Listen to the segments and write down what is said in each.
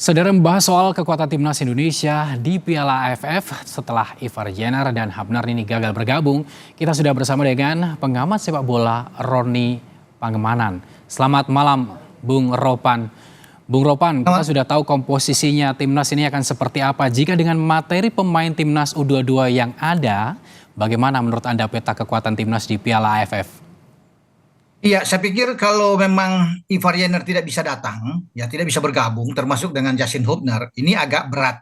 Saudara membahas soal kekuatan timnas Indonesia di Piala AFF setelah Ivar Jenner dan Habnar ini gagal bergabung. Kita sudah bersama dengan pengamat sepak bola Roni Pangemanan. Selamat malam Bung Ropan. Bung Ropan, kita sudah tahu komposisinya timnas ini akan seperti apa. Jika dengan materi pemain timnas U22 yang ada, bagaimana menurut Anda peta kekuatan timnas di Piala AFF? Iya, saya pikir kalau memang Ivar Jenner tidak bisa datang, ya tidak bisa bergabung, termasuk dengan Justin Hubner, ini agak berat.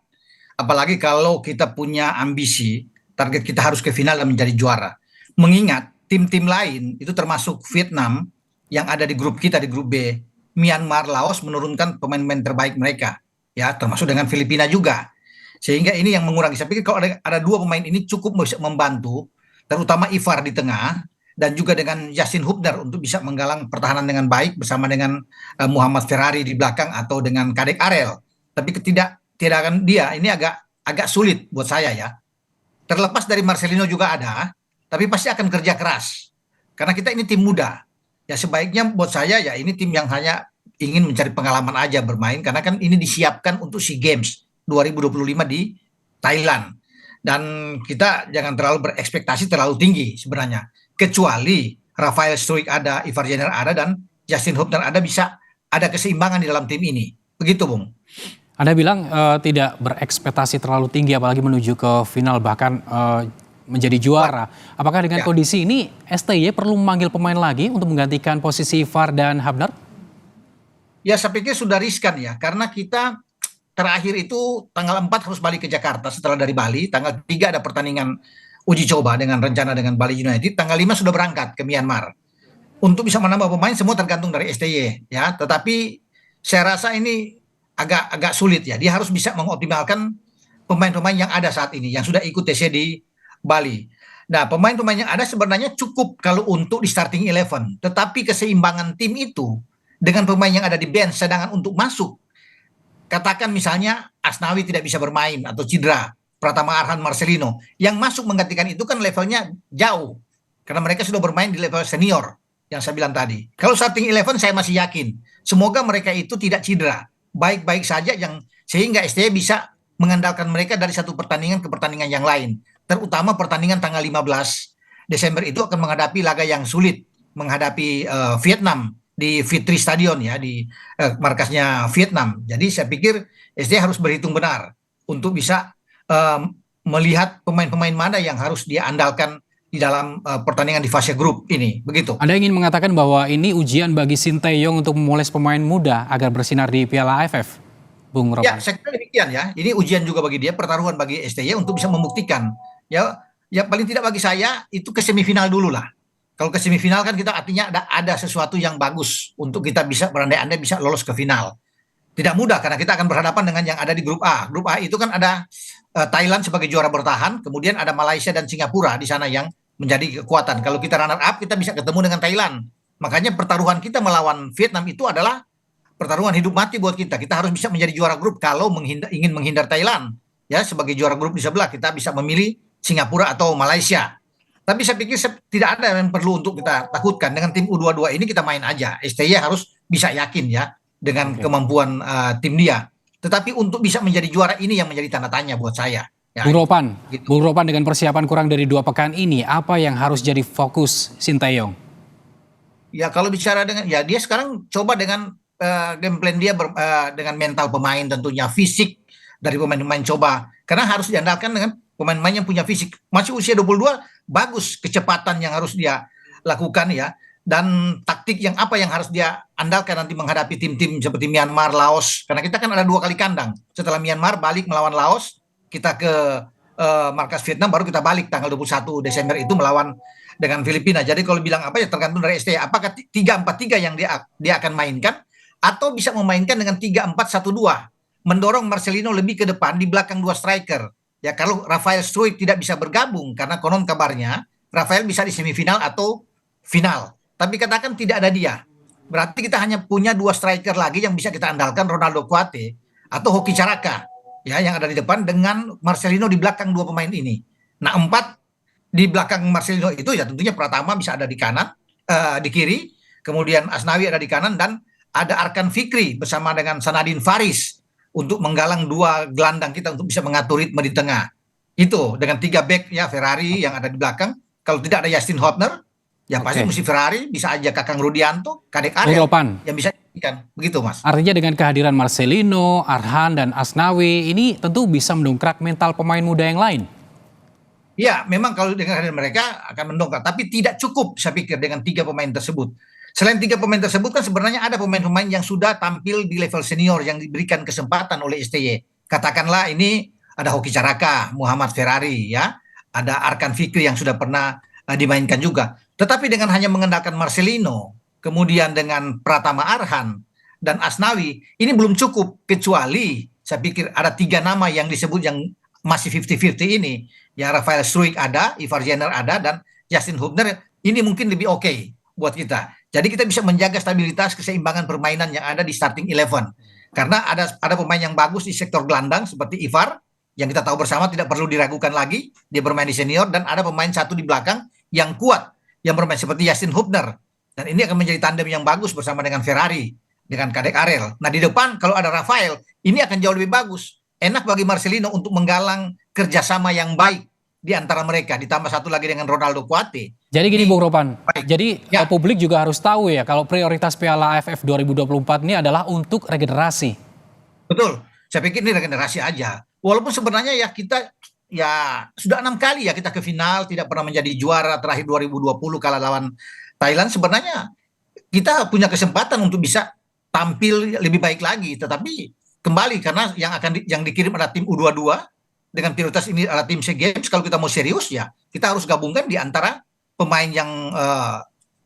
Apalagi kalau kita punya ambisi, target kita harus ke final dan menjadi juara. Mengingat tim-tim lain, itu termasuk Vietnam, yang ada di grup kita, di grup B, Myanmar, Laos menurunkan pemain-pemain terbaik mereka, ya termasuk dengan Filipina juga. Sehingga ini yang mengurangi. Saya pikir kalau ada dua pemain ini cukup bisa membantu, terutama Ivar di tengah, dan juga dengan Justin Hubner untuk bisa menggalang pertahanan dengan baik bersama dengan Muhammad Ferrari di belakang atau dengan Kadek Arel. Tapi tidak akan dia ini agak sulit buat saya ya. Terlepas dari Marcelino juga ada, tapi pasti akan kerja keras. Karena kita ini tim muda. Ya sebaiknya buat saya ya ini tim yang hanya ingin mencari pengalaman aja bermain karena kan ini disiapkan untuk SEA Games 2025 di Thailand. Dan kita jangan terlalu berekspektasi terlalu tinggi sebenarnya. Kecuali Rafael Struijk ada, Ivar Jenner ada, dan Justin Hubner ada, bisa ada keseimbangan di dalam tim ini. Begitu, Bung. Anda bilang tidak berekspektasi terlalu tinggi apalagi menuju ke final bahkan menjadi juara. Apakah dengan kondisi ini STY perlu memanggil pemain lagi untuk menggantikan posisi Ivar dan Hubner? Ya saya pikir sudah riskan ya, karena kita terakhir itu tanggal 4 harus balik ke Jakarta setelah dari Bali, tanggal 3 ada pertandingan uji coba dengan rencana dengan Bali United, tanggal 5 sudah berangkat ke Myanmar. Untuk bisa menambah pemain semua tergantung dari STY ya, tetapi saya rasa ini agak sulit ya. Dia harus bisa mengoptimalkan pemain-pemain yang ada saat ini yang sudah ikut TC di Bali. Nah, pemain-pemain yang ada sebenarnya cukup kalau untuk di starting 11, tetapi keseimbangan tim itu dengan pemain yang ada di bench sedangkan untuk masuk, katakan misalnya Asnawi tidak bisa bermain atau cedera, Pratama Arhan, Marcelino, yang masuk menggantikan itu kan levelnya jauh. Karena mereka sudah bermain di level senior, yang saya bilang tadi. Kalau starting 11 saya masih yakin, semoga mereka itu tidak cedera. Baik-baik saja sehingga STY bisa mengandalkan mereka dari satu pertandingan ke pertandingan yang lain. Terutama pertandingan tanggal 15 Desember itu akan menghadapi laga yang sulit, menghadapi Vietnam di Fitri Stadion ya, di markasnya Vietnam. Jadi saya pikir STY harus berhitung benar untuk bisa melihat pemain-pemain mana yang harus dia andalkan di dalam pertandingan di fase grup ini, begitu. Anda ingin mengatakan bahwa ini ujian bagi Sinteyong untuk memoles pemain muda agar bersinar di Piala AFF, Bung Ropan? Ya, saya kira demikian ya. Ini ujian juga bagi dia, pertaruhan bagi STY untuk bisa membuktikan. Ya paling tidak bagi saya itu ke semifinal dulu lah. Kalau ke semifinal kan kita artinya ada sesuatu yang bagus untuk kita bisa berandai-andai bisa lolos ke final. Tidak mudah karena kita akan berhadapan dengan yang ada di grup A. Grup A itu kan ada Thailand sebagai juara bertahan, kemudian ada Malaysia dan Singapura di sana yang menjadi kekuatan. Kalau kita runner up, kita bisa ketemu dengan Thailand. Makanya pertaruhan kita melawan Vietnam itu adalah pertaruhan hidup mati buat kita. Kita harus bisa menjadi juara grup kalau ingin menghindar Thailand. Ya, sebagai juara grup di sebelah kita bisa memilih Singapura atau Malaysia. Tapi saya pikir tidak ada yang perlu untuk kita takutkan. Dengan tim U22 ini kita main aja. STY harus bisa yakin ya dengan kemampuan tim dia. Tetapi untuk bisa menjadi juara ini yang menjadi tanda tanya buat saya. Ya, Bung Ropan dengan persiapan kurang dari 2 pekan ini, apa yang harus jadi fokus Sinteyong? Ya kalau bicara dengan, ya dia sekarang coba dengan game plan dia dengan mental pemain tentunya, fisik dari pemain-pemain coba. Karena harus diandalkan dengan pemain-pemain yang punya fisik. Masih usia 22, bagus kecepatan yang harus dia lakukan ya. Dan taktik yang harus dia andalkan nanti menghadapi tim-tim seperti Myanmar, Laos. Karena kita kan ada 2 kali kandang. Setelah Myanmar balik melawan Laos, kita ke markas Vietnam, baru kita balik tanggal 21 Desember itu melawan dengan Filipina. Jadi kalau bilang apa ya tergantung dari STY. Apakah 3-4-3 yang dia akan mainkan, atau bisa memainkan dengan 3-4-1-2. Mendorong Marcelino lebih ke depan di belakang 2 striker. Ya kalau Rafael Struijk tidak bisa bergabung, karena konon kabarnya Rafael bisa di semifinal atau final. Tapi katakan tidak ada dia. Berarti kita hanya punya 2 striker lagi yang bisa kita andalkan, Ronaldo Kuate atau Hoki Caraka. Ya, yang ada di depan dengan Marcelino di belakang 2 pemain ini. Nah, 4 di belakang Marcelino itu ya tentunya Pratama bisa ada di kanan, di kiri. Kemudian Asnawi ada di kanan dan ada Arkan Fikri bersama dengan Sanadin Faris. untuk menggalang dua gelandang kita untuk bisa mengatur ritme di tengah. Itu dengan 3 back ya, Ferrari yang ada di belakang. Kalau tidak ada Justin Hubner, ya pasti mesti Ferrari, bisa aja Kakang Rudianto, Kadek Ariel yang bisa kan begitu, Mas. Artinya dengan kehadiran Marcelino, Arhan dan Asnawi ini tentu bisa mendongkrak mental pemain muda yang lain. Ya, memang kalau dengan kehadiran mereka akan mendongkrak, tapi tidak cukup saya pikir dengan 3 pemain tersebut. Selain 3 pemain tersebut kan sebenarnya ada pemain-pemain yang sudah tampil di level senior yang diberikan kesempatan oleh STY. Katakanlah ini ada Hoki Caraka, Muhammad Ferrari ya, ada Arkan Fikri yang sudah pernah dimainkan juga. Tetapi dengan hanya mengandalkan Marcelino, kemudian dengan Pratama Arhan dan Asnawi, ini belum cukup, kecuali saya pikir ada 3 nama yang disebut yang masih 50-50 ini. Ya, Rafael Struijk ada, Ivar Jenner ada, dan Justin Hubner ini mungkin lebih oke buat kita. Jadi kita bisa menjaga stabilitas keseimbangan permainan yang ada di starting 11. Karena ada pemain yang bagus di sektor gelandang seperti Ivar, yang kita tahu bersama tidak perlu diragukan lagi, dia bermain di senior, dan ada pemain satu di belakang yang kuat, yang bermain seperti Justin Hubner. Dan ini akan menjadi tandem yang bagus bersama dengan Ferrari, dengan Kadek Ariel. Nah di depan kalau ada Rafael, ini akan jauh lebih bagus. Enak bagi Marcelino untuk menggalang kerjasama yang baik di antara mereka, ditambah satu lagi dengan Ronaldo Kuate. Jadi gini Bung Ropan, jadi ya, publik juga harus tahu ya kalau prioritas Piala AFF 2024 ini adalah untuk regenerasi. Betul, saya pikir ini regenerasi aja. Walaupun sebenarnya ya kita ya sudah 6 kali ya kita ke final, tidak pernah menjadi juara, terakhir 2020 kalah lawan Thailand. Sebenarnya kita punya kesempatan untuk bisa tampil lebih baik lagi, tetapi kembali karena yang dikirim adalah tim U22 dengan prioritas ini adalah tim SEA Games. Kalau kita mau serius ya kita harus gabungkan di antara pemain yang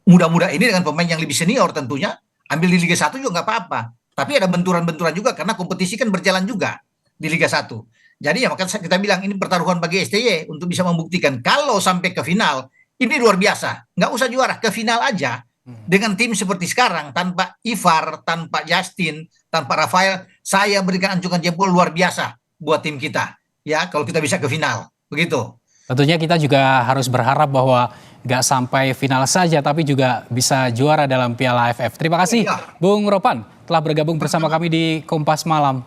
muda-muda ini dengan pemain yang lebih senior tentunya. Ambil di Liga 1 juga nggak apa-apa, tapi ada benturan-benturan juga karena kompetisi kan berjalan juga di Liga 1. Jadi ya makanya kita bilang ini pertaruhan bagi STY untuk bisa membuktikan kalau sampai ke final ini luar biasa, nggak usah juara, ke final aja. Dengan tim seperti sekarang, tanpa Ivar, tanpa Justin, tanpa Rafael, saya berikan anjungan jempol luar biasa buat tim kita. Ya, kalau kita bisa ke final, begitu. Tentunya kita juga harus berharap bahwa nggak sampai final saja, tapi juga bisa juara dalam Piala AFF. Terima kasih, Bung Ropan, telah bergabung bersama kami di Kompas Malam.